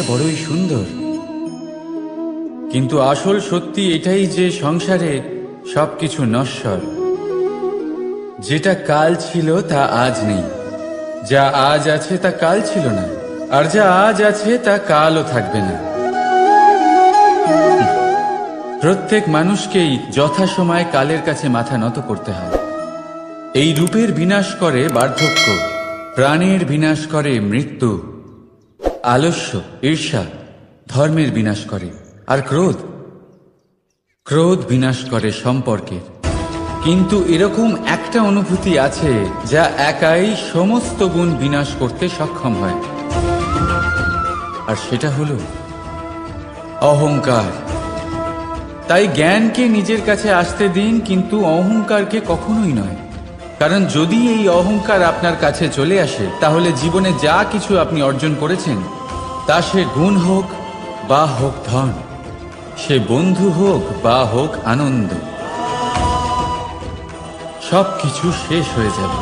বড়ই সুন্দর, কিন্তু আসল সত্যি এটাই যে সংসারে সবকিছু নশ্বর। যেটা কাল ছিল তা আজ নেই, যা আজ আছে তা কাল ছিল না, আর যা আজ আছে তা কালও থাকবে না। প্রত্যেক মানুষকেই যথাসময়ে কালের কাছে মাথা নত করতে হয়। এই রূপের বিনাশ করে বার্ধক্য, প্রাণের বিনাশ করে মৃত্যু, আলস্য, ঈর্ষা ধর্মের বিনাশ করে, আর ক্রোধ বিনাশ করে সম্পর্কের। কিন্তু এরকম একটা অনুভূতি আছে যা একাই সমস্ত গুণ বিনাশ করতে সক্ষম হয়, আর সেটা হলো অহংকার। তাই জ্ঞানকে নিজের কাছে আসতে দিন, কিন্তু অহংকারকে কখনোই নয়। কারণ যদি এই অহংকার আপনার কাছে চলে আসে, তাহলে জীবনে যা কিছু আপনি অর্জন করেছেন, তা সে গুণ হোক বা হোক ধন, সে বন্ধু হোক বা হোক আনন্দ, সবকিছু শেষ হয়ে যাবে।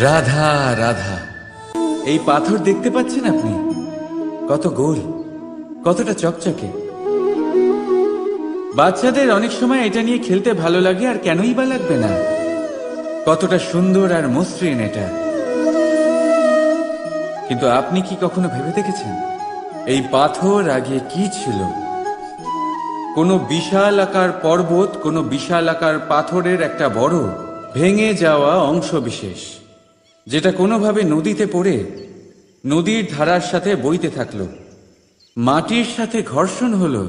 রাধা রাধা। এই পাথর দেখতে পাচ্ছেন আপনি? কত গোল, কতটা চকচকে। বাচ্চাদের অনেক সময় এটা নিয়ে খেলতে ভালো লাগে, আর কেনই বা লাগবে না? কতটা সুন্দর আর মসৃণ এটা। কিন্তু আপনি কি কখনো ভেবে দেখেছেন এই পাথর আগে কি ছিল? কোনো বিশাল আকার পর্বত, কোনো বিশাল আকার পাথরের একটা বড় ভেঙে যাওয়া অংশ বিশেষ, যেটা কোনোভাবে নদীতে পড়ে নদীর ধারার সাথে বইতে থাকলো। মাটির সাথে ঘর্ষণ হলো,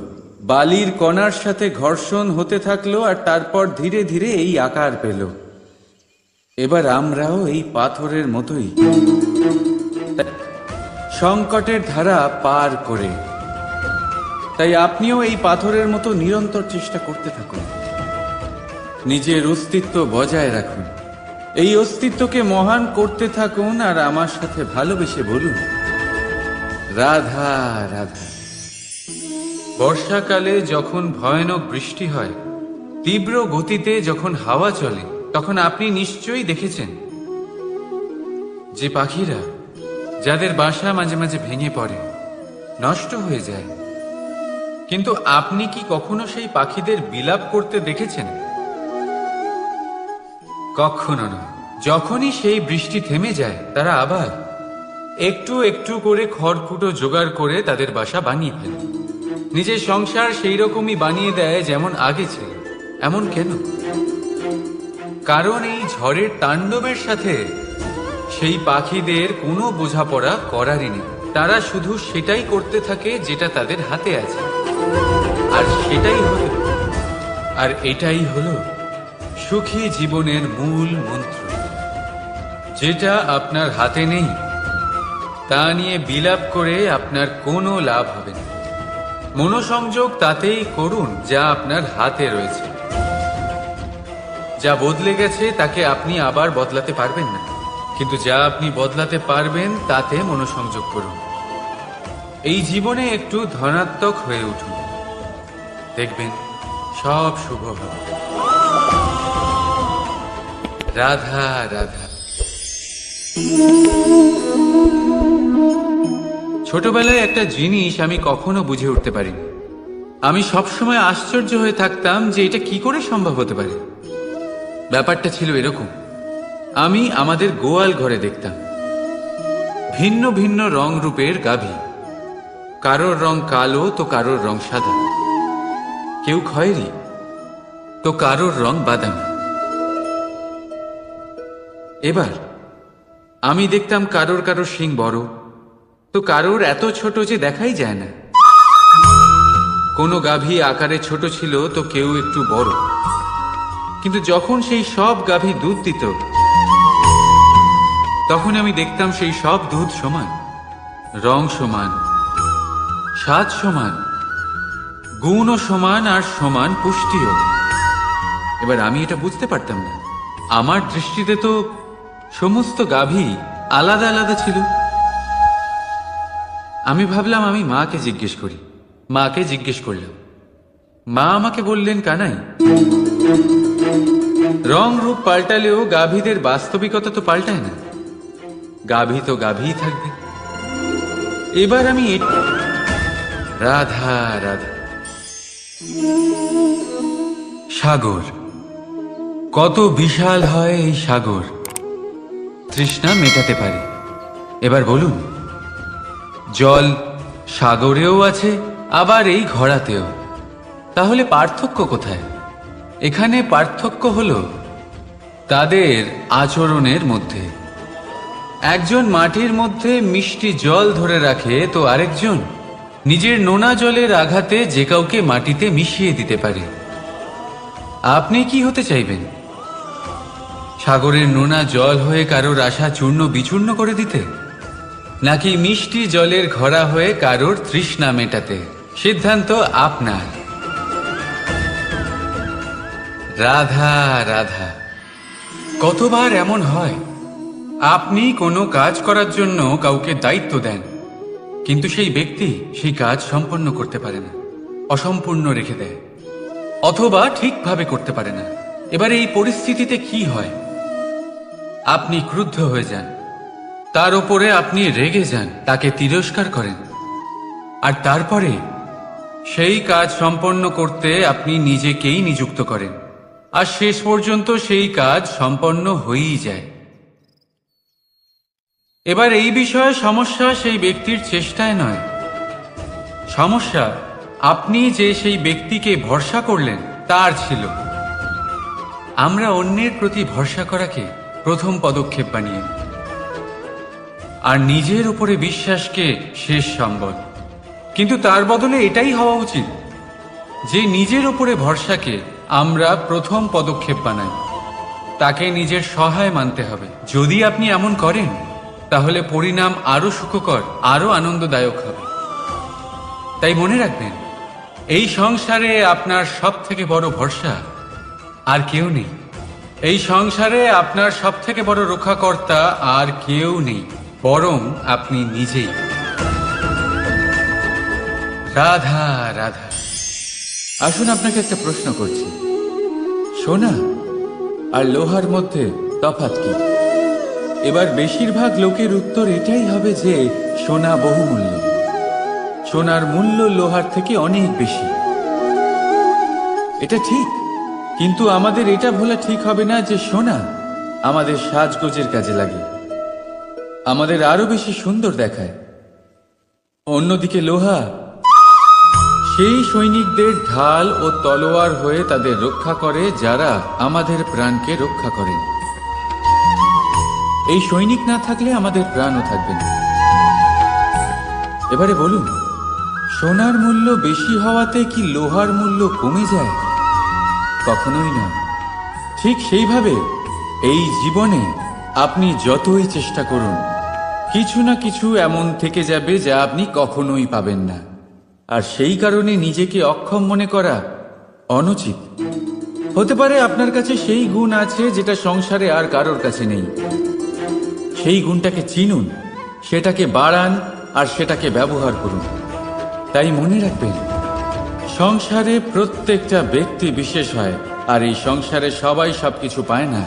বালির কণার সাথে ঘর্ষণ হতে থাকলো, আর তারপর ধীরে ধীরে এই আকার পেল। এবার আমরাও এই পাথরের মতোই সংকটের ধারা পার করে। তাই আপনিও এই পাথরের মতো নিরন্তর চেষ্টা করতে থাকুন, নিজের অস্তিত্ব বজায় রাখুন, এই অস্তিত্বকে মহান করতে থাকুন, আর আমার সাথে ভালোবেসে বলুন রাধা রাধা। বর্ষাকালে যখন ভয়ানক বৃষ্টি হয়, তীব্র গতিতে যখন হাওয়া চলে, তখন আপনি নিশ্চয়ই দেখেছেন যে পাখিরা, যাদের বাসা মাঝে মাঝে ভেঙে পড়ে, নষ্ট হয়ে যায়। কিন্তু আপনি কি কখনো সেই পাখিদের বিলাপ করতে দেখেছেন? কখনো না। যখনই সেই বৃষ্টি থেমে যায়, তারা আবার একটু একটু করে খড়কুটো জোগাড় করে তাদের বাসা বানিয়ে ফেলে। নিজের সংসার সেই রকমই বানিয়ে দেয় যেমন আগে ছিল। এমন কেন? কারণ এই ঝড়ের তাণ্ডবের সাথে সেই পাখিদের কোনো বোঝাপড়া করারই নেই। তারা শুধু সেটাই করতে থাকে যেটা তাদের হাতে আছে, আর এটাই হলো সুখী জীবনের মূল মন্ত্র। যেটা আপনার হাতে নেই, তা নিয়ে বিলাপ করে আপনার কোনো লাভ হবে না। মনোসংযোগ তাতেই করুন যা আপনার হাতে রয়েছে। যা বদলে গেছে তাকে আপনি আবার বদলাতে পারবেন না, কিন্তু যা আপনি বদলাতে পারবেন তাতে মনোসংযোগ করুন। এই জীবনে একটু ধনাত্মক হয়ে উঠুন, দেখবেন সব শুভ হবে। রাধা রাধা। ছোটবেলায় একটা জিনিস আমি কখনো বুঝে উঠতে পারিনি। আমি সবসময় আশ্চর্য হয়ে থাকতাম যে এটা কি করে সম্ভব হতে পারে। ব্যাপারটা ছিল এরকম, আমি আমাদের গোয়াল ঘরে দেখতাম ভিন্ন ভিন্ন রং রূপের গাভী। কারোর রং কালো তো কারোর রং সাদা, কেউ খয়েরি তো কারোর রং বাদামি। এবার আমি দেখতাম কারোর কারোর শিং বড় তো কারোর এত ছোট যে দেখাই যায় না। কোনো গাভী আকারে ছোট ছিল তো কেউ একটু বড়। কিন্তু যখন সেই সব গাভী দুধ দিত, তখন আমি দেখতাম সেই সব দুধ সমান, রং সমান, স্বাদ সমান, গুণও সমান, আর সমান পুষ্টিও। এবার আমি এটা বুঝতে পারতাম না। আমার দৃষ্টিতে তো সমস্ত গাভী আলাদা আলাদা ছিল। আমি ভাবলাম আমি মাকে জিজ্ঞেস করি। মাকে জিজ্ঞেস করলাম। মা আমাকে বললেন, কানাই, রং রূপ পাল্টালেও গাভীদের বাস্তবিকতা তো পাল্টায় না। গাভী তো গাভীই থাকবে। এবার আমি রাধা রাধা। সাগর, কত বিশাল হয় এই সাগর, তৃষ্ণা মেটাতে পারে। এবার বলুন, জল সাগরেও আছে, আবার এই ঘড়াতেও। তাহলে পার্থক্য কোথায়? এখানে পার্থক্য হলো তাদের আচরণের মধ্যে। একজন মাটির মধ্যে মিষ্টি জল ধরে রাখে, তো আরেকজন নিজের নোনা জলের আঘাতে যে কাউকে মাটিতে মিশিয়ে দিতে পারে। আপনি কি হতে চাইবেন? সাগরের নোনা জল হয়ে কারোর আশা চূর্ণ বিচূর্ণ করে দিতে, নাকি মিষ্টি জলের ঘড়া হয়ে কারোর তৃষ্ণা মেটাতে? সিদ্ধান্ত আপনার। রাধা রাধা। কতবার এমন হয়, আপনি কোনো কাজ করার জন্য কাউকে দায়িত্ব দেন, কিন্তু সেই ব্যক্তি সেই কাজ সম্পন্ন করতে পারে না, অসম্পূর্ণ রেখে দেয়, অথবা ঠিকভাবে করতে পারে না। এবার এই পরিস্থিতিতে কি হয়? আপনি ক্রুদ্ধ হয়ে যান, তার উপরে আপনি রেগে যান, তাকে তিরস্কার করেন, আর তারপরে সেই কাজ সম্পন্ন করতে আপনি নিজেকেই নিযুক্ত করেন, আর শেষ পর্যন্ত সেই কাজ সম্পন্ন হয়েই যায়। এবার এই বিষয়ে সমস্যা সেই ব্যক্তির চেষ্টায় নয়, সমস্যা আপনি যে সেই ব্যক্তিকে ভরসা করলেন তার ছিল। আমরা অন্যের প্রতি ভরসা করাকে প্রথম পদক্ষেপ বানিয়ে, আর নিজের উপরে বিশ্বাসকে শেষ সম্বল। কিন্তু তার বদলে এটাই হওয়া উচিত যে নিজের উপরে ভরসাকে আমরা প্রথম পদক্ষেপ বানাই, তাকে নিজের সহায় মানতে হবে। যদি আপনি এমন করেন, তাহলে পরিণাম আরো সুখকর, আরো আনন্দদায়ক হবে। তাই মনে রাখবেন, এই সংসারে আপনার সব থেকে বড় ভরসা আর কেউ নেই। এই সংসারে আপনার সব থেকে বড় রক্ষাকর্তা আর কেউ নেই, বরং আপনি নিজেই। রাধা রাধা। আসুন আপনাকে একটা প্রশ্ন করছি, সোনা আর লোহার মধ্যে তফাৎ কি? এবার বেশিরভাগ লোকের উত্তর এটাই হবে যে সোনা বহুমূল্য, সোনার মূল্য লোহার থেকে অনেক বেশি। এটা ঠিক, কিন্তু আমাদের এটা ভোলা ঠিক হবে না যে সোনা আমাদের সাজগোজের কাজে লাগে, আমাদের আরো বেশি সুন্দর দেখায়। অন্যদিকে লোহা সেই সৈনিকদের ঢাল ও তলোয়ার হয়ে তাদের রক্ষা করে, যারা আমাদের প্রাণকে রক্ষা করেন। এই সৈনিক না থাকলে আমাদের প্রাণও থাকবে না। এবারে বলুন, সোনার মূল্য বেশি হওয়াতে কি লোহার মূল্য কমে যায়? কখনোই না। ঠিক সেইভাবে এই জীবনে আপনি যতই চেষ্টা করুন, কিছু না কিছু এমন থেকে যাবে যা আপনি কখনোই পাবেন না, আর সেই কারণে নিজেকে অক্ষম মনে করা অনুচিত। হতে পারে আপনার কাছে সেই গুণ আছে যেটা সংসারে আর কারোর কাছে নেই। সেই গুণটাকে চিনুন, সেটাকে বাড়ান, আর সেটাকে ব্যবহার করুন। তাই মনে রাখবেন, সংসারে প্রত্যেকটা ব্যক্তি বিশেষ হয়, আর এই সংসারে সবাই সবকিছু পায় না।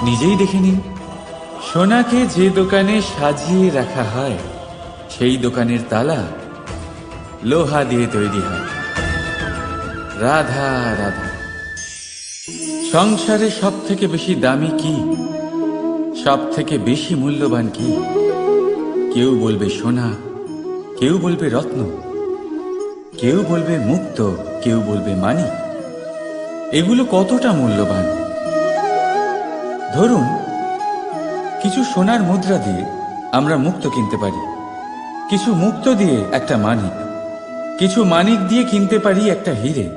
নিজেই দেখে নিন, সোনাকে যে দোকানে সাজিয়ে রাখা হয়, সেই দোকানের তালা লোহা দিয়ে তৈরি হয়। রাধা রাধা। সংসারে সব থেকে বেশি দামি কি, সব থেকে বেশি মূল্যবান কি? কেউ বলবে সোনা, কেউ বলবে রত্ন, কেউ বলবে মুক্ত, কেউ বলবে মানিক। এগুলো কতটা মূল্যবান? ধরুন, কিছু সোনার মুদ্রা দিয়ে আমরা মুক্ত কিনতে পারি, কিছু মুক্ত দিয়ে একটা মানিক, কিছু মানিক দিয়ে কিনতে পারি একটা হীরে।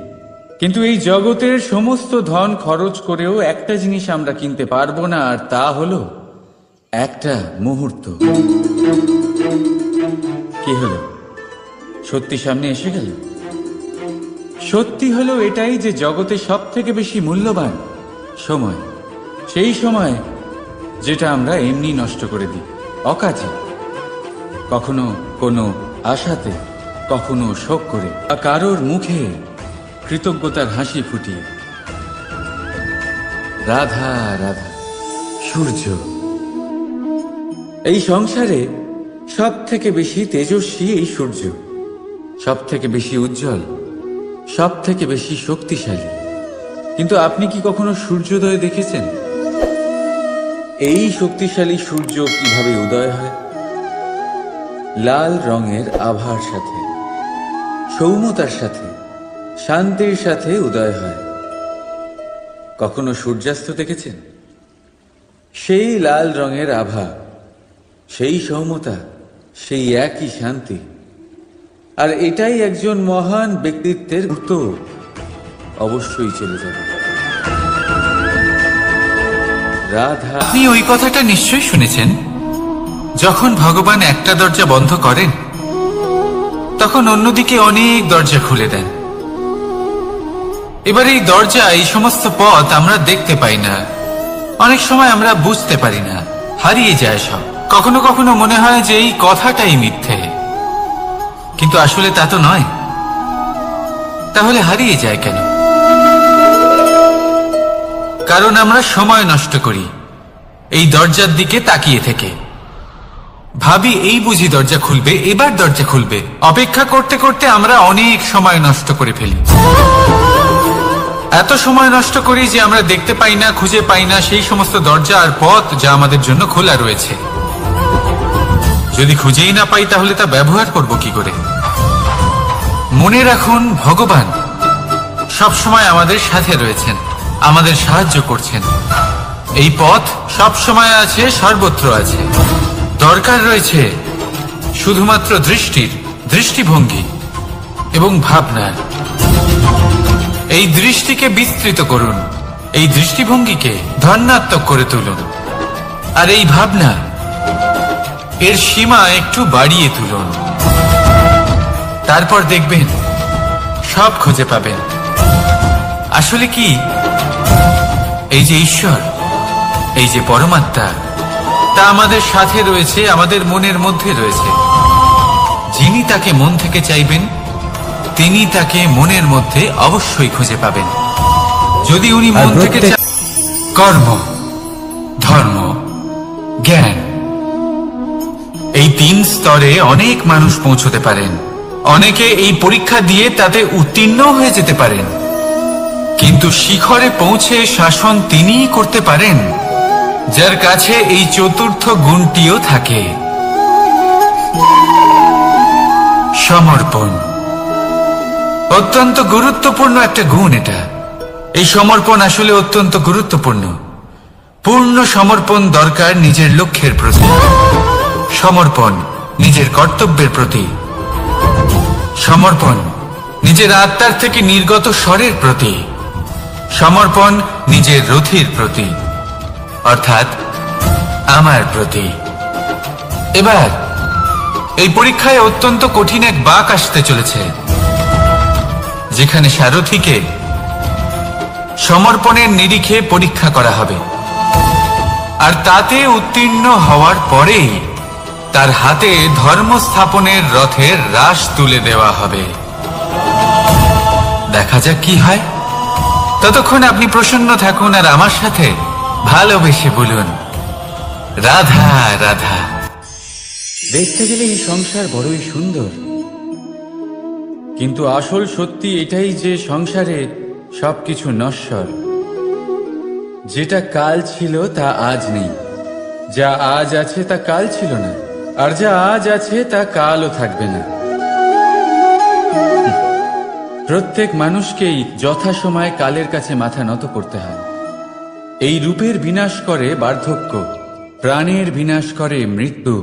কিন্তু এই জগতের সমস্ত ধন খরচ করেও একটা জিনিস আমরা কিনতে পারবো না, আর তা হলো একটা মুহূর্ত। কি হলো? সত্যি সামনে এসে গেল। সত্যি হলো এটাই যে জগতে সব থেকে বেশি মূল্যবান সময়, সেই সময় যেটা আমরা এমনি নষ্ট করে দিই, অকাজে, কখনো কোনো আশাতে, কখনো শোক করে, বা কারোর মুখে কৃতজ্ঞতার হাসি ফুটিয়ে। রাধা রাধা। সূর্য। এই সংসারে সব থেকে বেশি তেজস্বী এই সূর্য, সব থেকে বেশি উজ্জ্বল, সব থেকে বেশি শক্তিশালী। কিন্তু আপনি কি কখনো সূর্যোদয় দেখেছেন? এই শক্তিশালী সূর্য কিভাবে উদয় হয়? লাল রঙের আভার সাথে, সৌম্যতার সাথে, শান্তির সাথে উদয় হয়। কখনো সূর্যাস্ত দেখেছেন? সেই লাল রঙের আভা, সেই সৌম্যতা, সেই একই শান্তি। আর এটাই একজন মহান ব্যক্তিত্বের তো অবশ্যই চলে যাবে। রাধা। আপনি ওই কথাটা নিশ্চয়ই শুনেছেন, যখন ভগবান একটা দরজা বন্ধ করেন তখন অন্যদিকে অনেক দরজা খুলে দেন। এবার এই দরজা, এই সমস্ত পথ আমরা দেখতে পাই না, অনেক সময় আমরা বুঝতে পারি না, হারিয়ে যায় সব। কখনো কখনো মনে হয় যে এই কথাটাই মিথ্যে, কিন্তু আসলে তা তো নয়। তাহলে হারিয়ে যায় কেন? কারণ আমরা সময় নষ্ট করি এই দরজার দিকে তাকিয়ে থেকে। ভাবি এই বুঝি দরজা খুলবে, এবার দরজা খুলবে। অপেক্ষা করতে করতে আমরা অনেক সময় নষ্ট করে ফেলি। এত সময় নষ্ট করি যে আমরা দেখতে পাই না, খুঁজে পাই না সেই সমস্ত দরজা আর পথ যা আমাদের জন্য খোলা রয়েছে। যদি খুঁজেই না পাই তাহলে তা ব্যবহার করব কি করে? মনে রাখুন, ভগবান সব সময় আমাদের সাথে রয়েছেন, আমাদের সাহায্য করছেন। এই পথ সব সময় আছে, সর্বত্র আছে। দরকার রয়েছে শুধুমাত্র দৃষ্টির, দৃষ্টিভঙ্গি এবং ভাবনার। এই দৃষ্টিকে বিস্তৃত করুন, এই দৃষ্টিভঙ্গিকে ধন্যাত্মক করে তুলুন, আর এই ভাবনা, এর সীমা একটু বাড়িয়ে তুলুন। তারপর দেখবেন সব খুঁজে পাবেন। আসলে কি, এই যে ঈশ্বর, এই যে পরমাত্মা, তা আমাদের সাথে রয়েছে, আমাদের মনের মধ্যে রয়েছে। যিনি তাকে মন থেকে চাইবেন তিনি তাকে মনের মধ্যে অবশ্যই খুঁজে পাবেন। যদি উনি মন থেকে কর্ম, ধর্ম, জ্ঞান, এই 3 স্তরে অনেক মানুষ পৌঁছতে পারেন। অনেকে এই পরীক্ষা দিয়ে তাতে উত্তীর্ণ হয়ে যেতে পারেন, কিন্তু শিখরে পৌঁছে শাসন তিনিই করতে পারেন যার কাছে এই চতুর্থ গুণটিও থাকে, সমর্পণ। অত্যন্ত গুরুত্বপূর্ণ একটা গুণ এটা। এই সমর্পণ আসলে অত্যন্ত গুরুত্বপূর্ণ। পূর্ণ সমর্পণ দরকার নিজের লক্ষ্যের প্রতি, সমর্পণ নিজের কর্তব্যের প্রতি, সমর্পণ নিজের আত্মার থেকে নির্গত স্বরের প্রতি, সমর্পণ নিজের রথির প্রতি, অর্থাৎ আমার প্রতি। এবার এই পরীক্ষায় অত্যন্ত কঠিন এক বাঁক আসতে চলেছে, যেখানে সারথীকে সমর্পণের নিরিখে পরীক্ষা করা হবে, আর তাতে উত্তীর্ণ হওয়ার পরেই তার হাতে ধর্ম স্থাপনের রথের রাশ তুলে দেওয়া হবে। দেখা যাক কি হয়। ততক্ষণ আপনি প্রসন্ন থাকুন আর আমার সাথে ভালোবেসে বলুন, রাধা রাধা। দেখতে গেলে এই সংসার বড়ই সুন্দর, কিন্তু আসল সত্যি এটাই যে সংসারে সবকিছু নশ্বর। যেটা কাল ছিল তা আজ নেই, যা আজ আছে তা কাল ছিল না, আর যা আজ আছে তা কালও থাকবে না। প্রত্যেক মানুষকেই যথাসময়ে কালের কাছে মাথা নত করতে হয়। এই রূপের বিনাশ করে বার্ধক্য, প্রাণের বিনাশ করে মৃত্যু,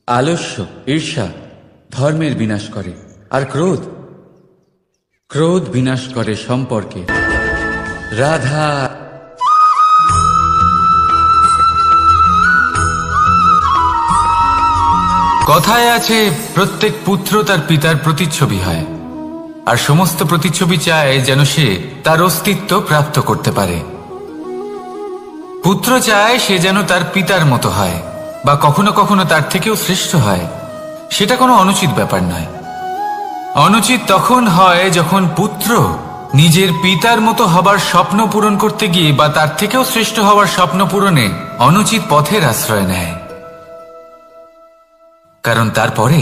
আলস্য, ঈর্ষা ধর্মের বিনাশ করে, আর ক্রোধ, ক্রোধ বিনাশ করে সম্পর্কে। রাধা। কথায় আছে, প্রত্যেক পুত্র তার পিতার প্রতিচ্ছবি হয়, আর সমস্ত প্রতিচ্ছবি চায় যেন সে তার অস্তিত্ব প্রাপ্ত করতে পারে। পুত্র চায় সে যেন তার পিতার মতো হয়, বা কখনো কখনো তার থেকেও শ্রেষ্ঠ হয়। সেটা কোনো অনুচিত ব্যাপার নয়। অনুচিত তখন হয় যখন পুত্র নিজের পিতার মতো হবার স্বপ্ন পূরণ করতে গিয়ে বা তার থেকেও শ্রেষ্ঠ হওয়ার স্বপ্ন পূরণে অনুচিত পথের আশ্রয় নেয়। কারণ তারপরে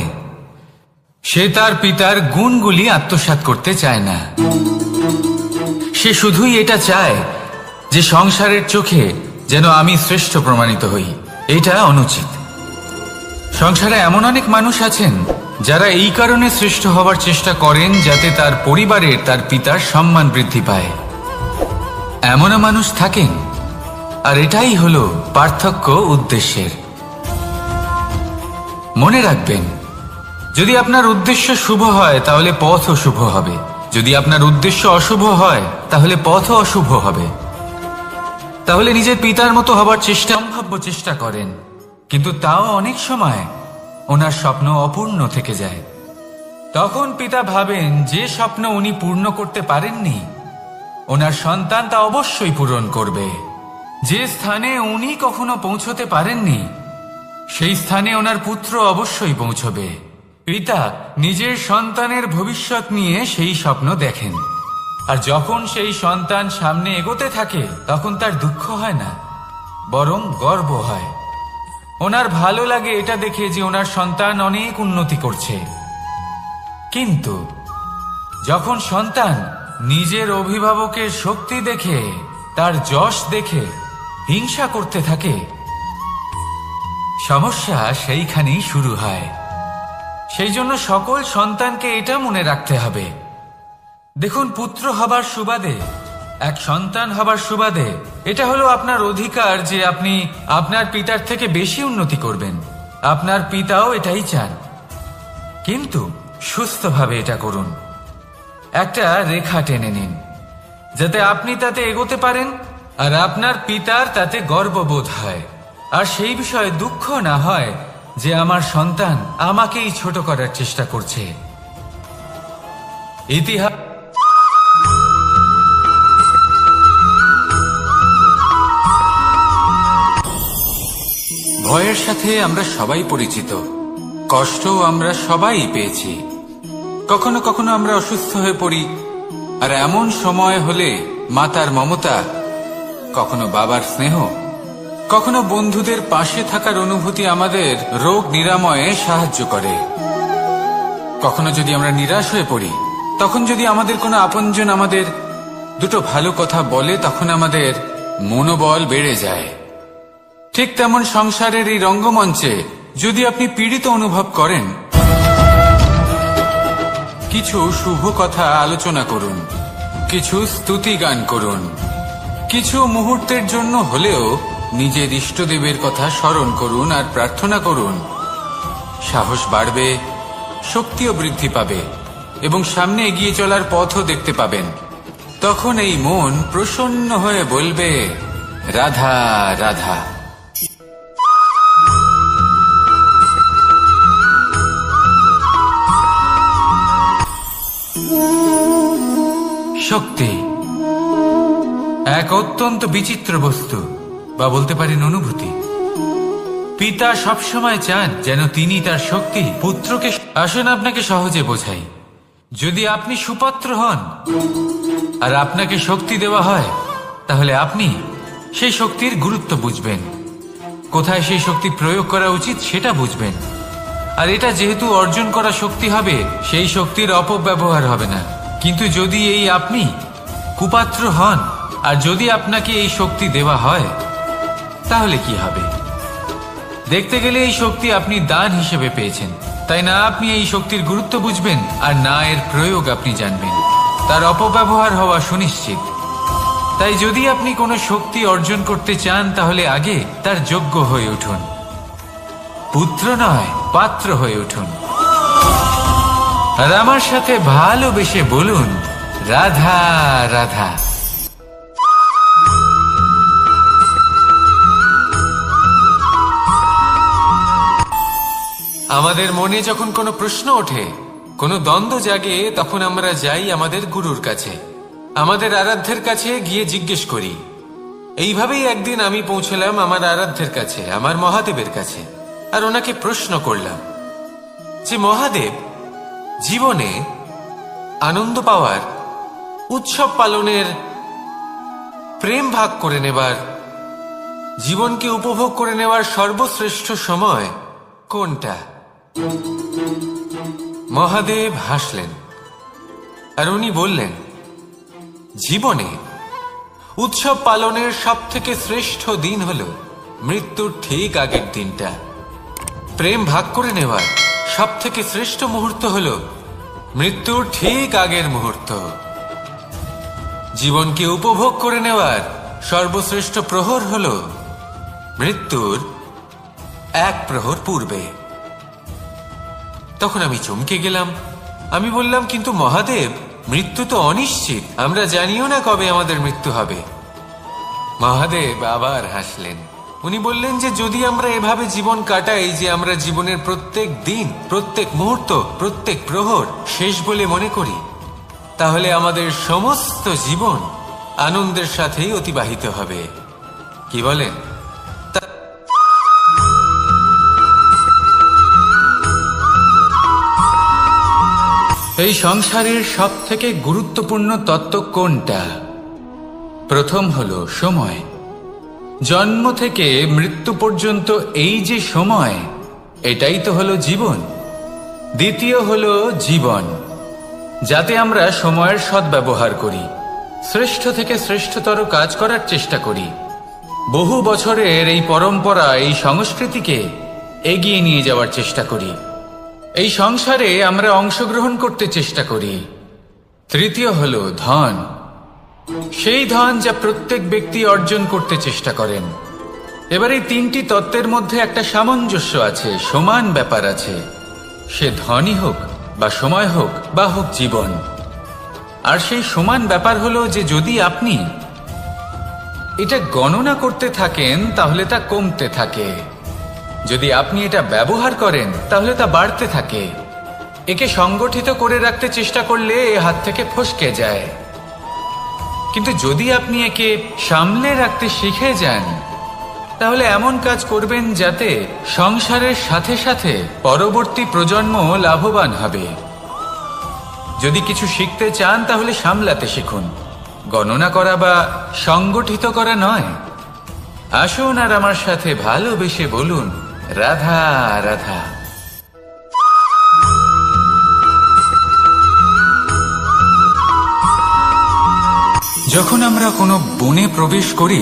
সে তার পিতার গুণগুলি আত্মসাৎ করতে চায় না। সে শুধুই এটা চায় যে সংসারের চোখে যেন আমি শ্রেষ্ঠ প্রমাণিত হই। এটা অনুচিত। সংসারে এমন অনেক মানুষ আছেন যারা এই কারণে শ্রেষ্ঠ হবার চেষ্টা করেন যাতে তার পরিবারের তার পিতার সম্মান বৃদ্ধি পায়। এমনও মানুষ থাকেন, আর এটাই হলো পার্থক্য উদ্দেশ্যের। মনে রাখবেন, যদি আপনার উদ্দেশ্য শুভ হয় তাহলে পথও শুভ হবে, যদি আপনার উদ্দেশ্য অশুভ হয় তাহলে পথও অশুভ হবে। তাহলে নিজের পিতার মতো হবার সম্ভাব্য চেষ্টা করেন, কিন্তু তাও অনেক সময় ওনার স্বপ্ন অপূর্ণ থেকে যায়। তখন পিতা ভাবেন যে স্বপ্ন উনি পূর্ণ করতে পারেননি ওনার সন্তান তা অবশ্যই পূরণ করবে। যে স্থানে উনি কখনো পৌঁছতে পারেননি সেই স্থানে ওনার পুত্র অবশ্যই পৌঁছবে। পিতা নিজের সন্তানের ভবিষ্যৎ নিয়ে সেই স্বপ্ন দেখেন, আর যখন সেই সন্তান সামনে এগোতে থাকে তখন তার দুঃখ হয় না, বরং গর্ব হয়। ওনার ভালো লাগে এটা দেখে যে ওনার সন্তান অনেক উন্নতি করছে। কিন্তু যখন সন্তান নিজের অভিভাবকের শক্তি দেখে, তার যশ দেখে হিংসা করতে থাকে, সমস্যা সেইখানেই শুরু হয়। সেই জন্য সকল সন্তানকে এটা মনে রাখতে হবে, দেখুন, পুত্র হবার সুবাদে, এক সন্তান হবার সুবাদে এটা হলো আপনার অধিকার যে আপনি আপনার পিতার থেকে বেশি উন্নতি করবেন। আপনার পিতাও এটাই চান, কিন্তু সুস্থভাবে এটা করুন। একটা রেখা টেনে নিন যাতে আপনি তাতে এগোতে পারেন আর আপনার পিতার তাতে গর্ববোধ হয়, আর সেই বিষয়ে দুঃখ না হয় যে আমার সন্তান আমাকেই ছোট করার চেষ্টা করছে। ইতিহাস ভয়ের সাথে আমরা সবাই পরিচিত, কষ্টও আমরা সবাই পেয়েছি। কখনো কখনো আমরা অসুস্থ হয়ে পড়ি, আর এমন সময় হলে মাতার মমতা, কখনো বাবার স্নেহ, কখনো বন্ধুদের পাশে থাকার অনুভূতি আমাদের রোগ নিরাময়ে সাহায্য করে। কখনো যদি আমরা নিরাশ হয়ে পড়ি, তখন যদি আমাদের কোনো আপনজন আমাদের দুটো ভালো কথা বলে, তখন আমাদের মনোবল বেড়ে যায়। ঠিক তেমন সংসারের এই রঙ্গমঞ্চে যদি আপনি পীড়িত অনুভব করেন, কিছু শুভ কথা আলোচনা করুন, কিছু স্তুতি গান করুন, কিছু মুহূর্তের জন্য হলেও নিজের ইষ্টদেবের কথা স্মরণ করুন আর প্রার্থনা করুন। সাহস বাড়বে, শক্তিও বৃদ্ধি পাবে এবং সামনে এগিয়ে চলার পথও দেখতে পাবেন। তখন এই মন প্রসন্ন হয়ে বলবে, রাধা রাধা। শক্তি এক অত্যন্ত বিচিত্র বস্তু, বা বলতে পারেন অনুভূতি। পিতা সবসময় চান যেন তিনি তার শক্তি পুত্রকে। আসুন আপনাকে সহজে বোঝাই। যদি আপনি সুপাত্র হন আর আপনাকে শক্তি দেওয়া হয়, তাহলে আপনি সেই শক্তির গুরুত্ব বুঝবেন, কোথায় সেই শক্তি প্রয়োগ করা উচিত সেটা বুঝবেন। আর এটা যেহেতু অর্জন করা শক্তি হবে, সেই শক্তির অপব্যবহার হবে না। কিন্তু যদি এই আপনি কুপাত্র হন আর যদি আপনাকে এই শক্তি দেওয়া হয়, তাহলে কি হবে? দেখতে গেলে এই শক্তি আপনি দান হিসেবে পেয়েছেন, তাই না আপনি এই শক্তির গুরুত্ব বুঝবেন আর না এর প্রয়োগ আপনি জানবেন। তার অপব্যবহার হওয়া সুনিশ্চিত। তাই যদি আপনি কোনো শক্তি অর্জন করতে চান, তাহলে আগে তার যোগ্য হয়ে উঠুন। পুত্র নয়, পাত্র হয়ে উঠুন। আর আমার সাথে ভালোবেসে বলুন, রাধা রাধা। আমাদের মনে যখন কোনো প্রশ্ন ওঠে, কোনো দ্বন্দ্ব জাগে, তখন আমরা যাই আমাদের গুরুর কাছে, আমাদের আরাধ্যের কাছে গিয়ে জিজ্ঞেস করি। এইভাবেই একদিন আমি পৌঁছলাম আমার আরাধ্যের কাছে, আমার মহাদেবের কাছে, আর ওনাকে প্রশ্ন করলাম যে মহাদেব, জীবনে আনন্দ পাওয়ার উৎসব পালনের, প্রেম ভাগ করে নেবার, জীবনকে উপভোগ করে নেওয়ার সর্বশ্রেষ্ঠ সময় কোনটা? মহাদেব হাসলেন আর উনি বললেন, জীবনে উৎসব পালনের সব থেকে শ্রেষ্ঠ দিন হল মৃত্যুর ঠিক আগের দিনটা। প্রেম ভাগ করে নেওয়ার সব থেকে শ্রেষ্ঠ মুহূর্ত হল মৃত্যুর ঠিক আগের মুহূর্ত। জীবনকে উপভোগ করে নেওয়ার সর্বশ্রেষ্ঠ প্রহর হল মৃত্যুর এক প্রহর পূর্বে। তখন আমি চমকে গেলাম। আমি বললাম, কিন্তু মহাদেব, মৃত্যু তো অনিশ্চিত, আমরা জানিও না কবে আমাদের মৃত্যু হবে। মহাদেব আবার হাসলেন। উনি বললেন যে যদি আমরা এভাবে জীবন কাটাই যে আমরা জীবনের প্রত্যেক দিন, প্রত্যেক মুহূর্ত, প্রত্যেক প্রহর শেষ বলে মনে করি, তাহলে আমাদের সমস্ত জীবন আনন্দের সাথেই অতিবাহিত হবে। কি বলেন? এই সংসারের সব থেকে গুরুত্বপূর্ণ তত্ত্ব কোনটা? প্রথম হলো সময়। জন্ম থেকে মৃত্যু পর্যন্ত এই যে সময়, এটাই তো হলো জীবন। দ্বিতীয় হলো জীবন, যাতে আমরা সময়ের সদ্ব্যবহার করি, শ্রেষ্ঠ থেকে শ্রেষ্ঠতর কাজ করার চেষ্টা করি। বহু বছরের এই পরম্পরা, এই সংস্কৃতিকে এগিয়ে নিয়ে যাওয়ার চেষ্টা করি। এই সংসারে আমরা অংশগ্রহণ করতে চেষ্টা করি। তৃতীয় হলো ধন, সেই ধন যা প্রত্যেক ব্যক্তি অর্জন করতে চেষ্টা করেন। এবার এই তিনটি তত্ত্বের মধ্যে একটা সামঞ্জস্য আছে, সমান ব্যাপার আছে। সে ধনই হোক বা সময় হোক বা হোক জীবন। আর সেই সমান ব্যাপার হলো যে যদি আপনি এটা গণনা করতে থাকেন তাহলে তা কমতে থাকে, যদি আপনি এটা ব্যবহার করেন তাহলে তা বাড়তে থাকে। একে সংগঠিত করে রাখতে চেষ্টা করলে এ হাত থেকে ফসকে যায়, কিন্তু যদি আপনি একে সামলে রাখতে শিখে যান তাহলে এমন কাজ করবেন যাতে সংসারের সাথে সাথে পরবর্তী প্রজন্ম লাভবান হবে। যদি কিছু শিখতে চান তাহলে সামলাতে শিখুন, গণনা করা বা সংগঠিত করা নয়। আসুন আর আমার সাথে ভালোবেসে বলুন, রাধা রাধা। যখন আমরা কোনো বনে প্রবেশ করি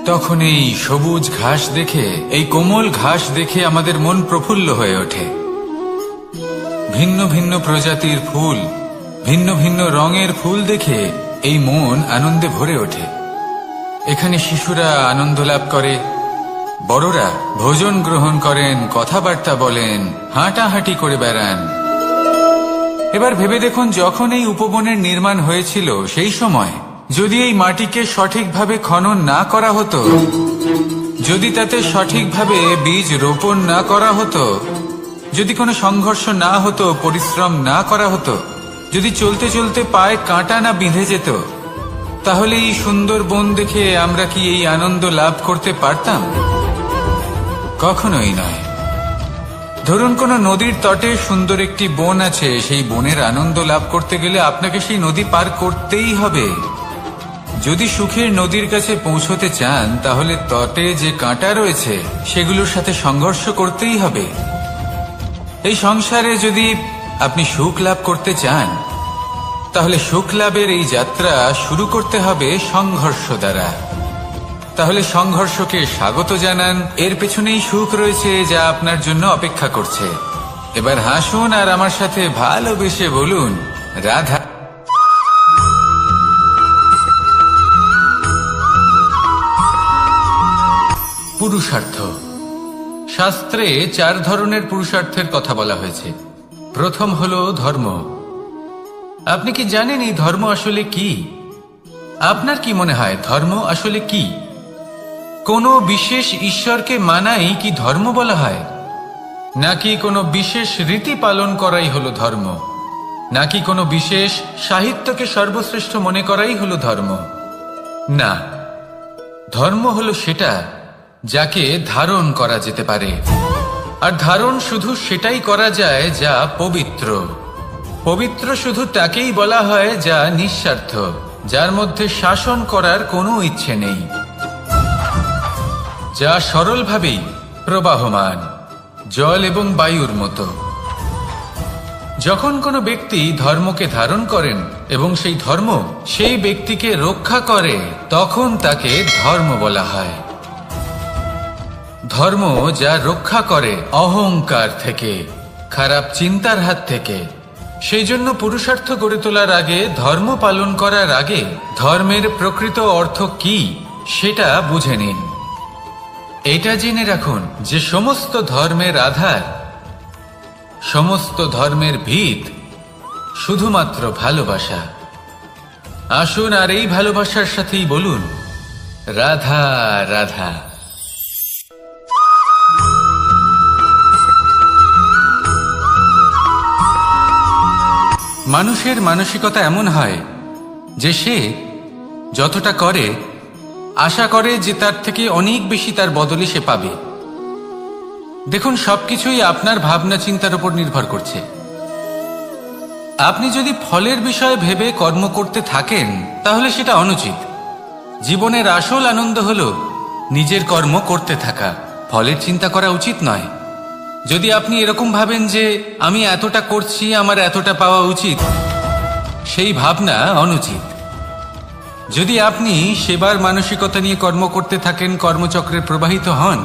তখন এই সবুজ ঘাস দেখে, এই কোমল ঘাস দেখে আমাদের মন প্রফুল্ল হয়ে ওঠে। ভিন্ন ভিন্ন প্রজাতির ফুল, ভিন্ন ভিন্ন রঙের ফুল দেখে এই মন আনন্দে ভরে ওঠে। এখানে শিশুরা আনন্দ লাভ করে, বড়রা ভোজন গ্রহণ করেন, কথাবার্তা বলেন, হাঁটাহাঁটি করে বেড়ান। এবার ভেবে দেখুন, যখন এই উপবনের নির্মাণ হয়েছিল সেই সময় যদি এই মাটিকে সঠিকভাবে খনন না করা হতো, যদি তাতে সঠিকভাবে বীজ রোপণ না করা হতো, যদি কোনো সংঘর্ষ না হতো, পরিশ্রম না করা হতো, যদি চলতে চলতে পায়ে কাঁটা না বিঁধে যেত, তাহলে এই সুন্দর বন দেখে আমরা কি এই আনন্দ লাভ করতে পারতাম? কখনোই নয়। ধরুন কোনো নদীর তটে সুন্দর একটি বন আছে, সেই বনের আনন্দ লাভ করতে গেলে আপনাকে সেই নদী পার করতেই হবে। যদি সুখের নদীর কাছে পৌঁছতে চান তাহলে তটে যে কাঁটা রয়েছে সেগুলোর সাথে সংঘর্ষ করতেই হবে। এই সংসারে যদি আপনি সুখ লাভ করতে চান তাহলে সুখ লাভের এই যাত্রা শুরু করতে হবে সংঘর্ষ দ্বারা। তাহলে সংঘর্ষকে স্বাগত জানান, এর পেছনেই সুখ রয়েছে যা আপনার জন্য অপেক্ষা করছে। এবার হাসুন আর আমার সাথে ভালোবেসে বলুন, রাধা। পুরুষার্থ। শাস্ত্রে 4 ধরনের পুরুষার্থের কথা বলা হয়েছে। প্রথম হলো ধর্ম। আপনি কি জানেন এই ধর্ম আসলে কি? আপনার কি মনে হয় ধর্ম আসলে কি? কোনো বিশেষ ঈশ্বরকে মানাই কি ধর্ম বলা হয়? নাকি কোনো বিশেষ রীতি পালন করাই হলো ধর্ম? নাকি কোনো বিশেষ সাহিত্যকে সর্বশ্রেষ্ঠ মনে করাই হলো ধর্ম? না, ধর্ম হলো সেটা যাকে ধারণ করা যেতে পারে। আর ধারণ শুধু সেটাই করা যায় যা পবিত্র। পবিত্র শুধু তাকেই বলা হয় যা নিঃস্বার্থ, যার মধ্যে শাসন করার কোনো ইচ্ছে নেই, যা সরলভাবেই প্রবাহমান, জল এবং বায়ুর মতো। যখন কোনো ব্যক্তি ধর্মকে ধারণ করেন এবং সেই ধর্ম সেই ব্যক্তিকে রক্ষা করে, তখন তাকে ধর্ম বলা হয়। ধর্ম যা রক্ষা করে অহংকার থেকে, খারাপ চিন্তার হাত থেকে। সেই জন্য পুরুষার্থ গড়ে তোলার আগে, ধর্ম পালন করার আগে ধর্মের প্রকৃত অর্থ কি সেটা বুঝে নিন। এটা জেনে রাখুন যে সমস্ত ধর্মের আধার, সমস্ত ধর্মের ভিত শুধুমাত্র ভালোবাসা। আসুন আর এই ভালোবাসার সাথেই বলুন রাধা রাধা। মানুষের মানসিকতা এমন হয় যে সে যতটা করে আশা করে যে তার থেকে অনেক বেশি তার বদলে সে পাবে। দেখুন, সবকিছুই আপনার ভাবনা চিন্তার উপর নির্ভর করছে। আপনি যদি ফলের বিষয়ে ভেবে কর্ম করতে থাকেন তাহলে সেটা অনুচিত। জীবনের আসল আনন্দ হলো নিজের কর্ম করতে থাকা, ফলের চিন্তা করা উচিত নয়। যদি আপনি এরকম ভাবেন যে আমি এতটা করছি, আমার এতটা পাওয়া উচিত, সেই ভাবনা অনুচিত। যদি আপনি সেবার মানসিকতা নিয়ে কর্ম করতে থাকেন, কর্মচক্রে প্রবাহিত হন,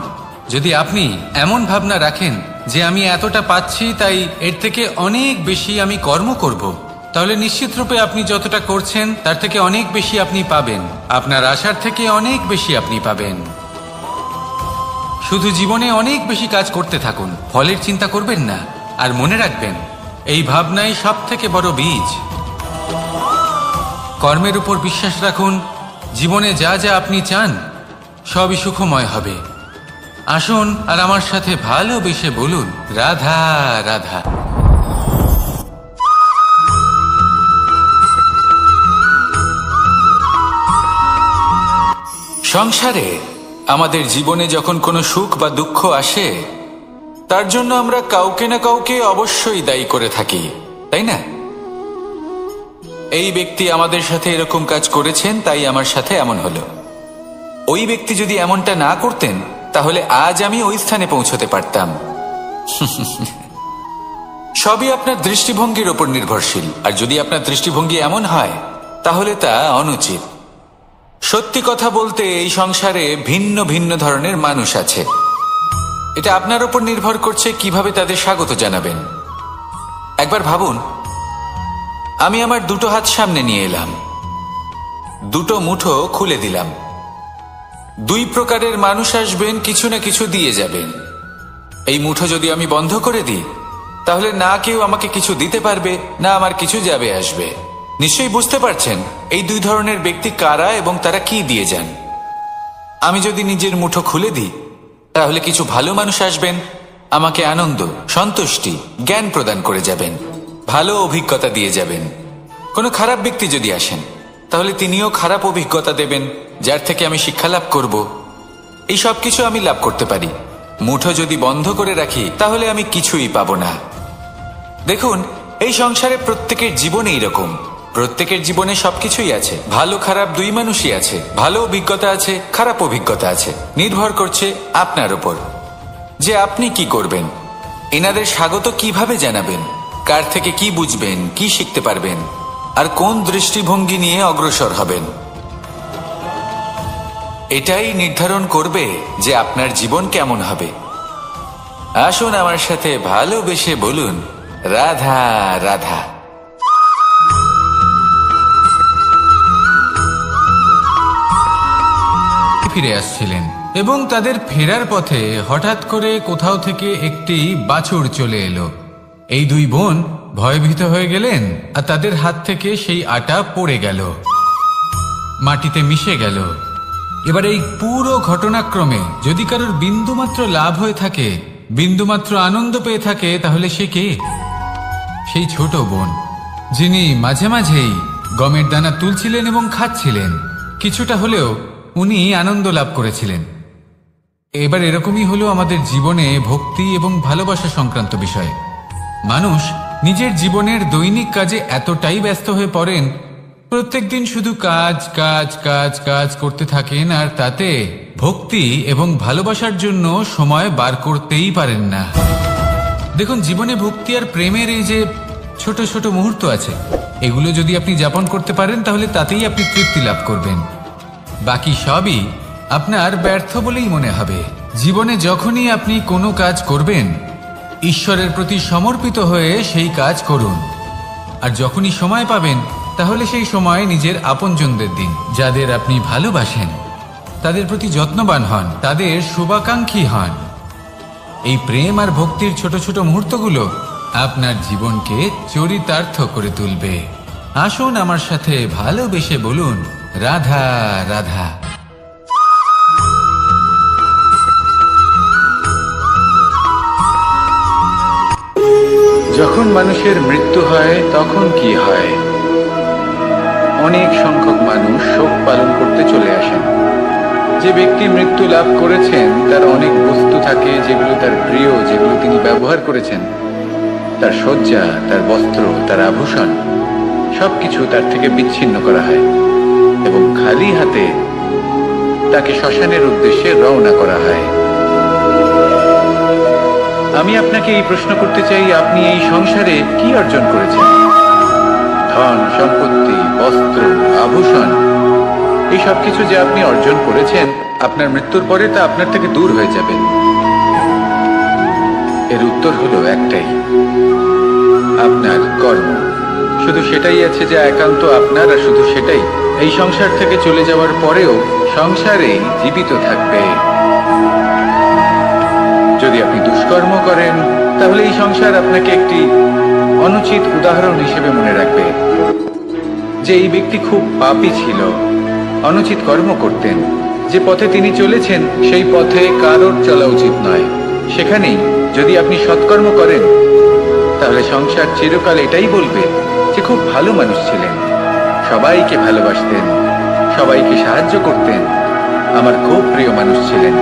যদি আপনি এমন ভাবনা রাখেন যে আমি এতটা পাচ্ছি তাই এর থেকে অনেক বেশি আমি কর্ম করব, তাহলে নিশ্চিত রূপে আপনি যতটা করছেন তার থেকে অনেক বেশি আপনি পাবেন। আপনার আশার থেকে অনেক বেশি আপনি পাবেন। শুধু জীবনে অনেক বেশি কাজ করতে থাকুন, ফলের চিন্তা করবেন না। আর মনে রাখবেন, এই ভাবনাই সব থেকে বড় বীজ। কর্মের উপর বিশ্বাস রাখুন। জীবনে যা যা আপনি চান সবই সুখময় হবে। আসুন আর আমার সাথে ভালোবেসে বলুন রাধা রাধা। সংসারে আমাদের জীবনে যখন কোনো সুখ বা দুঃখ আসে, তার জন্য আমরা কাউকে না কাউকে অবশ্যই দায়ী করে থাকি, তাই না? এই ব্যক্তি আমাদের সাথে এরকম কাজ করেছেন তাই আমার সাথে এমন হলো। ওই ব্যক্তি যদি এমনটা না করতেন তাহলে আজ আমি ওই স্থানে পৌঁছতে পারতাম। সবই আপনার দৃষ্টিভঙ্গির ওপর নির্ভরশীল। আর যদি আপনার দৃষ্টিভঙ্গি এমন হয় তাহলে তা অনুচিত। সত্যি কথা বলতে এই সংসারে ভিন্ন ভিন্ন ধরনের মানুষ আছে। এটা আপনার উপর নির্ভর করছে কিভাবে তাদের স্বাগত জানাবেন। একবার ভাবুন, আমি আমার দুটো হাত সামনে নিয়ে এলাম, দুটো মুঠো খুলে দিলাম। দুই প্রকারের মানুষ আসবেন, কিছু না কিছু দিয়ে যাবেন। এই মুঠো যদি আমি বন্ধ করে দিই তাহলে না কেউ আমাকে কিছু দিতে পারবে, না আমার কিছু যাবে আসবে। নিশ্চয়ই বুঝতে পারছেন এই দুই ধরনের ব্যক্তি কারা এবং তারা কি দিয়ে যান। আমি যদি নিজের মুঠো খুলে দিই তাহলে কিছু ভালো মানুষ আসবেন, আমাকে আনন্দ, সন্তুষ্টি, জ্ঞান প্রদান করে যাবেন, ভালো অভিজ্ঞতা দিয়ে যাবেন। কোনো খারাপ ব্যক্তি যদি আসেন তাহলে তিনিও খারাপ অভিজ্ঞতা দেবেন, যার থেকে আমি শিক্ষা লাভ করব। এই সব কিছু আমি লাভ করতে পারি। মুঠো যদি বন্ধ করে রাখি তাহলে আমি কিছুই পাবো না। দেখুন, এই সংসারে প্রত্যেকের জীবনে এরকম। প্রত্যেকের জীবনে সবকিছুই আছে, ভালো খারাপ দুই মানুষই আছে। ভালো অভিজ্ঞতা আছে, খারাপ অভিজ্ঞতা আছে। নির্ভর করছে আপনার উপর যে আপনি কি করবেন, এনাদের স্বাগত কিভাবে জানাবেন, কার থেকে কি বুঝবেন, কি শিখতে পারবেন, আর কোন দৃষ্টিভঙ্গি নিয়ে অগ্রসর হবেন। এটাই নির্ধারণ করবে যে আপনার জীবন কেমন হবে। আসুন আমার সাথে ভালোবেসে বলুন রাধা রাধা। ফিরে আসছিলেন এবং তাদের ফেরার পথে হঠাৎ করে কোথাও থেকে একটি বাছুর চলে এলো। এই দুই বোন ভয়ভীত হয়ে গেলেন আর তাদের হাত থেকে সেই আটা পড়ে গেল, মাটিতে মিশে গেল। এবার এই পুরো ঘটনাক্রমে যদি কারোর বিন্দুমাত্র লাভ হয়ে থাকে, বিন্দুমাত্র আনন্দ পেয়ে থাকে, তাহলে সে কে? সেই ছোট বোন, যিনি মাঝে মাঝেই গমের দানা তুলছিলেন এবং খাচ্ছিলেন। কিছুটা হলেও উনি আনন্দ লাভ করেছিলেন। এবার এরকমই হলো আমাদের জীবনে ভক্তি এবং ভালোবাসা সংক্রান্ত বিষয়। মানুষ নিজের জীবনের দৈনিক কাজে এতটাই ব্যস্ত হয়ে পড়েন, প্রত্যেকদিন শুধু কাজ কাজ কাজ কাজ করতে থাকেন, আর তাতে ভক্তি এবং ভালোবাসার জন্য সময় বার করতেই পারেন না। দেখুন, জীবনে ভক্তি আর প্রেমের এই যে ছোট ছোট মুহূর্ত আছে, এগুলো যদি আপনি যাপন করতে পারেন তাহলে তাতেই আপনি তৃপ্তি লাভ করবেন। বাকি সবই আপনার ব্যর্থ বলেই মনে হবে। জীবনে যখনই আপনি কোনো কাজ করবেন, ঈশ্বরের প্রতি সমর্পিত হয়ে সেই কাজ করুন। আর যখনই সময় পাবেন, তাহলে সেই সময় নিজের আপনজনদের দিন। যাদের আপনি ভালোবাসেন তাদের প্রতি যত্নবান হন, তাদের শুভাকাঙ্ক্ষী হন। এই প্রেম আর ভক্তির ছোট ছোট মুহূর্তগুলো আপনার জীবনকে চরিতার্থ করে তুলবে। আসুন আমার সাথে ভালোবেসে বলুন, রাধা রাধা। যখন মানুষের মৃত্যু হয় তখন কি হয়? অনেক সংখ্যক মানুষ শোক পালন করতে চলে আসেন। যে ব্যক্তি মৃত্যু লাভ করেছেন তার অনেক বস্তু থাকে যেগুলো তার প্রিয়, যেগুলো তিনি ব্যবহার করেছেন। তার শয্যা, তার বস্ত্র, তার আভূষণ সবকিছু তার থেকে বিচ্ছিন্ন করা হয় এবং খালি হাতে তাকে শ্মশানের উদ্দেশ্যে রওনা করা হয়। আমি আপনাকে এই প্রশ্ন করতে চাই, আপনি এই সংসারে কি অর্জন করেছেন? ধন সম্পত্তি, বস্ত্র, আভূষণ, এই সব কিছু যে আপনি অর্জন করেছেন, আপনার মৃত্যুর পরে তা আপনার থেকে দূর হয়ে যাবে। এর উত্তর হলো একটাই, আপনার কর্ম। শুধু সেটাই আছে যা একান্ত আপনার, আর শুধু সেটাই এই সংসার থেকে চলে যাওয়ার পরেও সংসারেই জীবিত থাকবে। যদি আপনি দুষ্কর্ম করেন, তাহলে এই সংসার আপনাকে একটি অনুচিত উদাহরণ হিসেবে মনে রাখবে যে এই ব্যক্তি খুব পাপী ছিল, অনুচিত কর্ম করতেন। যে পথে তিনি চলেছেন সেই পথে কারোর চলা উচিত নয়। সেখানেই যদি আপনি সৎকর্ম করেন, তাহলে সংসার চিরকাল এটাই বলবে যে খুব ভালো মানুষ ছিলেন, সবাইকে ভালোবাসতেন, সবাইকে সাহায্য করতেন, আমার খুব প্রিয় মানুষ ছিলেন।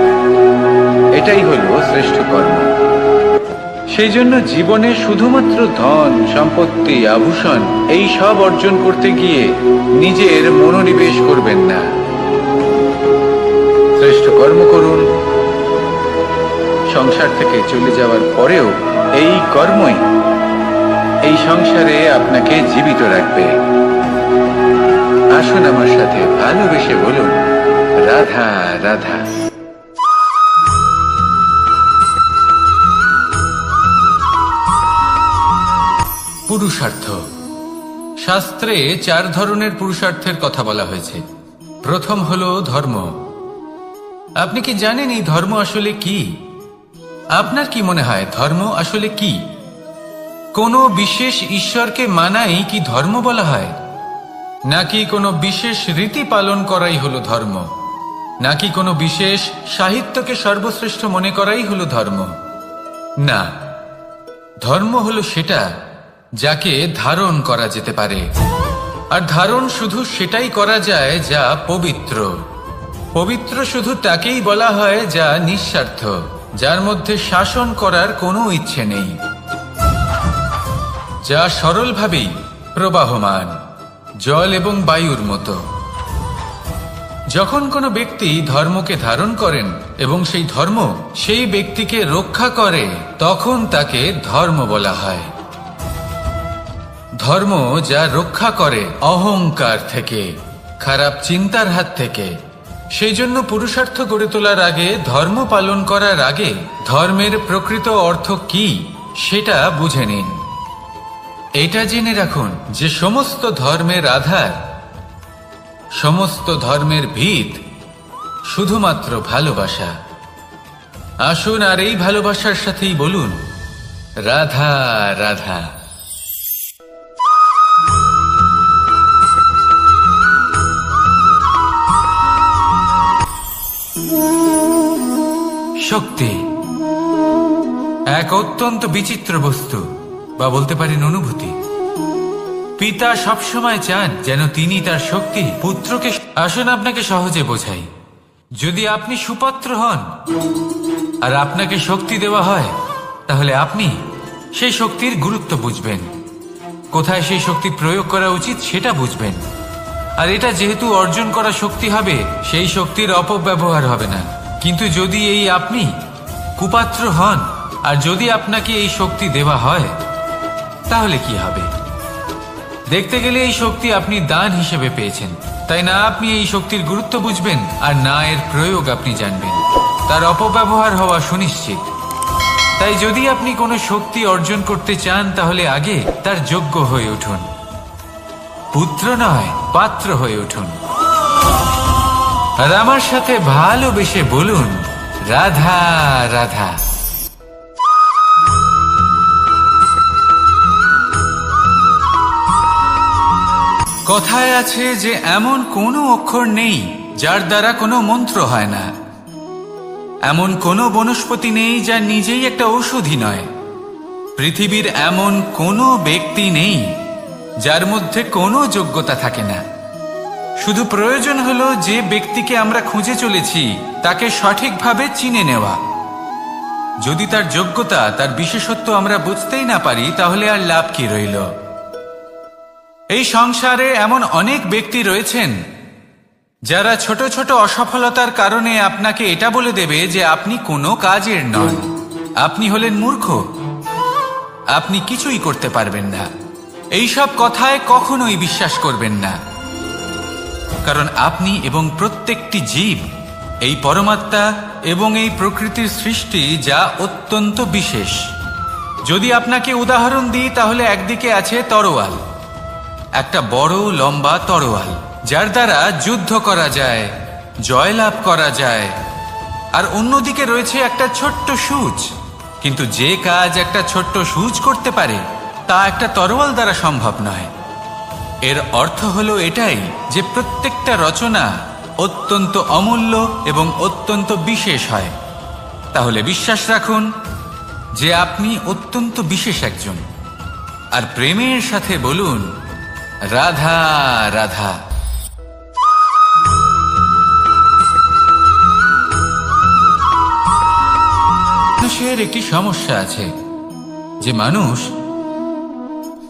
এটাই হলো শ্রেষ্ঠ কর্ম। সেই জন্য জীবনে শুধুমাত্র ধন সম্পত্তি, আভূষণ এই সব অর্জন করতে গিয়ে নিজের মনোনিবেশ করবেন না। শ্রেষ্ঠ কর্ম করুন। সংসার থেকে চলে যাওয়ার পরেও এই কর্মই এই সংসারে আপনাকে জীবিত রাখবে। আসুন আমার সাথে ভালোবেসে বলুন, রাধা রাধা। পুরুষার্থ। শাস্ত্রে 4 ধরনের পুরুষার্থের কথা বলা হয়েছে। প্রথম হলো ধর্ম। আপনি কি জানেন এই ধর্ম আসলে কি? আপনার কি মনে হয় ধর্ম আসলে কি? কোনো বিশেষ ঈশ্বরকে মানাই কি ধর্ম বলা হয়? নাকি কোনো বিশেষ রীতি পালন করাই হলো ধর্ম? নাকি কোনো বিশেষ সাহিত্যকে সর্বশ্রেষ্ঠ মনে করাই হলো ধর্ম? না, ধর্ম হলো সেটা যাকে ধারণ করা যেতে পারে। আর ধারণ শুধু সেটাই করা যায় যা পবিত্র। পবিত্র শুধু তাকেই বলা হয় যা নিঃস্বার্থ, যার মধ্যে শাসন করার কোনো ইচ্ছে নেই, যা সরলভাবেই প্রবাহমান, জল এবং বায়ুর মতো। যখন কোনো ব্যক্তি ধর্মকে ধারণ করেন এবং সেই ধর্ম সেই ব্যক্তিকে রক্ষা করে, তখন তাকে ধর্ম বলা হয়। ধর্ম যা রক্ষা করে অহংকার থেকে, খারাপ চিন্তার হাত থেকে। সেই জন্য পুরুষার্থ গড়ে তোলার আগে, ধর্ম পালন করার আগে ধর্মের প্রকৃত অর্থ কি সেটা বুঝে নিন। এটা জেনে রাখুন যে সমস্ত ধর্মের আধার, সমস্ত ধর্মের ভিত শুধুমাত্র ভালোবাসা। আসুন আর এই ভালোবাসার সাথেই বলুন, রাধা রাধা। শক্তি এক অত্যন্ত বিচিত্র বস্তু, বা বলতে পারেন অনুভূতি। পিতা সবসময় চান যেন তিনি তার শক্তি পুত্রকে। আসুন আপনাকে সহজে বোঝাই। যদি আপনি সুপাত্র হন আর আপনাকে শক্তি দেওয়া হয়, তাহলে আপনি সেই শক্তির গুরুত্ব বুঝবেন, কোথায় সেই শক্তি প্রয়োগ করা উচিত সেটা বুঝবেন। আর এটা যেহেতু অর্জন করা শক্তি হবে, সেই শক্তির অপব্যবহার হবে না। কিন্তু যদি এই আপনি কুপাত্র হন আর যদি আপনাকে এই শক্তি দেওয়া হয়, তাহলে কি হবে? দেখতে গেলে এই শক্তি আপনি দান হিসেবে পেয়েছেন, তাই না আপনি এই শক্তির গুরুত্ব বুঝবেন আর না এর প্রয়োগ আপনি জানবেন। তার অপব্যবহার হওয়া সুনিশ্চিত। তাই যদি আপনি কোনো শক্তি অর্জন করতে চান, তাহলে আগে তার যোগ্য হয়ে উঠুন। পুত্র নয়, পাত্র হয়ে উঠুন। আর আমার সাথে ভালোবেসে বলুন, রাধা রাধা। কথায় আছে যে এমন কোনো অক্ষর নেই যার দ্বারা কোনো মন্ত্র হয় না, এমন কোনো বনস্পতি নেই যা নিজেই একটা ঔষধি নয়, পৃথিবীর এমন কোনো ব্যক্তি নেই যার মধ্যে কোনো যোগ্যতা থাকে না। শুধু প্রয়োজন হলো যে ব্যক্তিকে আমরা খুঁজে চলেছি তাকে সঠিকভাবে চিনে নেওয়া। যদি তার যোগ্যতা, তার বিশেষত্ব আমরা বুঝতেই না পারি, তাহলে আর লাভ কি রইল? এই সংসারে এমন অনেক ব্যক্তি রয়েছেন যারা ছোট ছোট অসফলতার কারণে আপনাকে এটা বলে দেবে যে আপনি কোনো কাজের নন, আপনি হলেন মূর্খ, আপনি কিছুই করতে পারবেন না। এইসব কথায় কখনোই বিশ্বাস করবেন না, কারণ আপনি এবং প্রত্যেকটি জীব এই পরমাত্মা এবং এই প্রকৃতির সৃষ্টি, যা অত্যন্ত বিশেষ। যদি আপনাকে উদাহরণ দিই, তাহলে একদিকে আছে তরোয়াল, একটা বড় লম্বা তরোয়াল, যার দ্বারা যুদ্ধ করা যায়, জয়লাভ করা যায়। আর অন্যদিকে রয়েছে একটা ছোট্ট সূচ, কিন্তু যে কাজ একটা ছোট্ট সূচ করতে পারে তা একটা তরোয়াল দ্বারা সম্ভব নয়। এর অর্থ হলো এটাই যে প্রত্যেকটা রচনা অত্যন্ত অমূল্য এবং অত্যন্ত বিশেষ হয়। তাহলে বিশ্বাস রাখুন যে আপনি অত্যন্ত বিশেষ একজন, আর প্রেমের সাথে বলুন, রাধা রাধা। মানুষের একটি সমস্যা আছে যে মানুষ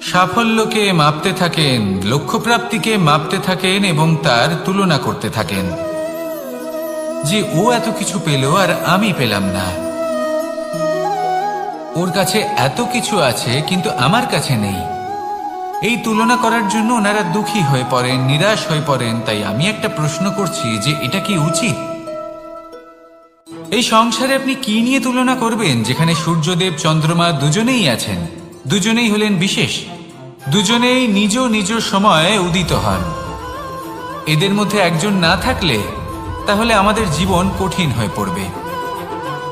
সাফল্যকে মাপতে থাকেন, লক্ষ্যপ্রাপ্তিকে মাপতে থাকেন এবং তার তুলনা করতে থাকেন যে ও এত কিছু পেল আর আমি পেলাম না, ওর কাছে এত কিছু আছে কিন্তু আমার কাছে নেই। এই তুলনা করার জন্য ওনারা দুঃখী হয়ে পড়েন, নিরাশ হয়ে পড়েন। তাই আমি একটা প্রশ্ন করছি যে এটা কি উচিত? এই সংসারে আপনি কি নিয়ে তুলনা করবেন, যেখানে সূর্যদেব চন্দ্রমা দুজনেই আছেন, দুজনেই হলেন বিশেষ, দুজনেই নিজ নিজ সময়ে উদিত হন। এদের মধ্যে একজন না থাকলে তাহলে আমাদের জীবন কঠিন হয়ে পড়বে।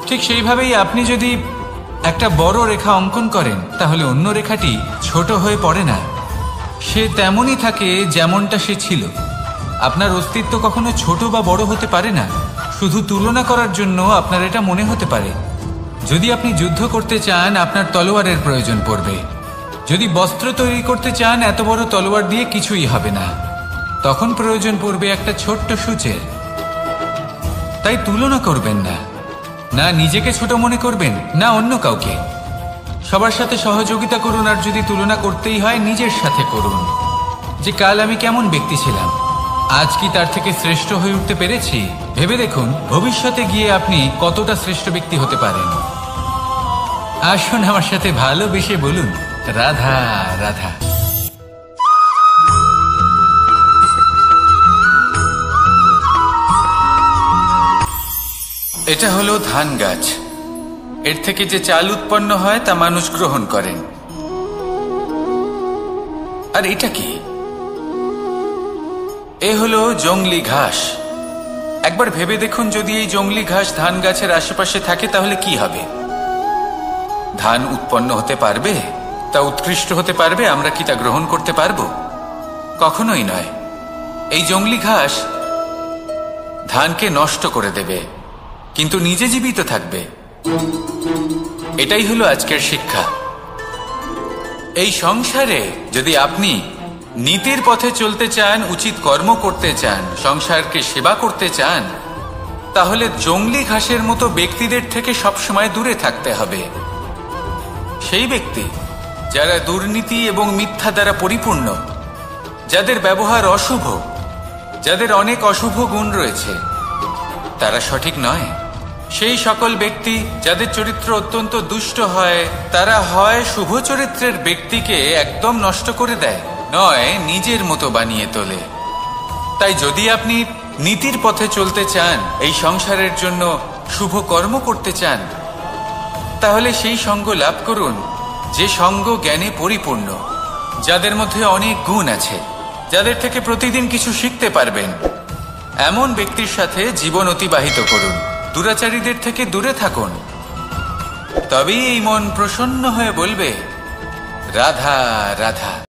ঠিক সেইভাবেই আপনি যদি একটা বড় রেখা অঙ্কন করেন, তাহলে অন্য রেখাটি ছোট হয়ে পড়ে না, সে তেমনই থাকে যেমনটা সে ছিল। আপনার অস্তিত্ব কখনো ছোট বা বড় হতে পারে না। শুধু তুলনা করার জন্য আপনার এটা মনে হতে পারে। যদি আপনি যুদ্ধ করতে চান, আপনার তলোয়ারের প্রয়োজন পড়বে। যদি বস্ত্র তৈরি করতে চান, এত বড় তলোয়ার দিয়ে কিছুই হবে না, তখন প্রয়োজন পড়বে একটা ছোট্ট সূচের। তাই তুলনা করবেন না, না নিজেকে ছোট মনে করবেন, না অন্য কাউকে। সবার সাথে সহযোগিতা করুন, আর যদি তুলনা করতেই হয় নিজের সাথে করুন, যে কাল আমি কেমন ব্যক্তি ছিলাম, আজ কি তার থেকে শ্রেষ্ঠ হয়ে উঠতে পেরেছি? ভেবে দেখুন ভবিষ্যতে গিয়ে আপনি কতটা শ্রেষ্ঠ ব্যক্তি হতে পারেন। আসুন আমার সাথে ভালোবেসে বলুন, রাধা রাধা। এটা হলো ধান গাছ। এর থেকে যে চাল উৎপন্ন হয় তা মানুষ গ্রহণ করেন। আর এটা কি? এ হলো জংলি ঘাস। একবার ভেবে দেখুন, যদি এই জংলি ঘাস ধান গাছের আশেপাশে থাকে তাহলে কি হবে? ধান উৎপন্ন হতে পারবে? তা উৎকৃষ্ট হতে পারবে? আমরা কি তা গ্রহণ করতে পারবো? কখনোই নয়। এই জংলি ঘাস ধানকে নষ্ট করে দেবে, কিন্তু নিজে জীবিত থাকবে। এটাই হলো আজকের শিক্ষা। এই সংসারে যদি আপনি নীতির পথে চলতে চান, উচিত কর্ম করতে চান, সংসারকে সেবা করতে চান, তাহলে জংলি ঘাসের মতো ব্যক্তিদের থেকে সবসময় দূরে থাকতে হবে। সেই ব্যক্তি যারা দুর্নীতি এবং মিথ্যা দ্বারা পরিপূর্ণ, যাদের ব্যবহার অশুভ, যাদের অনেক অশুভ গুণ রয়েছে, তারা সঠিক নয়। সেই সকল ব্যক্তি যাদের চরিত্র অত্যন্ত দুষ্ট হয়, তারা হয় শুভ চরিত্রের ব্যক্তিকে একদম নষ্ট করে দেয়, নয় নিজের মতো বানিয়ে তোলে। তাই যদি আপনি নীতির পথে চলতে চান, এই সংসারের জন্য শুভ কর্ম করতে চান, তাহলে সেই সঙ্গ লাভ করুন যে সঙ্গ জ্ঞানে পরিপূর্ণ, যাদের মধ্যে অনেক গুণ আছে, যাদের থেকে প্রতিদিন কিছু শিখতে পারবেন। এমন ব্যক্তির সাথে জীবন অতিবাহিত করুন, দুরাচারীদের থেকে দূরে থাকুন। তবেই এই মন প্রসন্ন হয়ে বলবে, রাধা রাধা।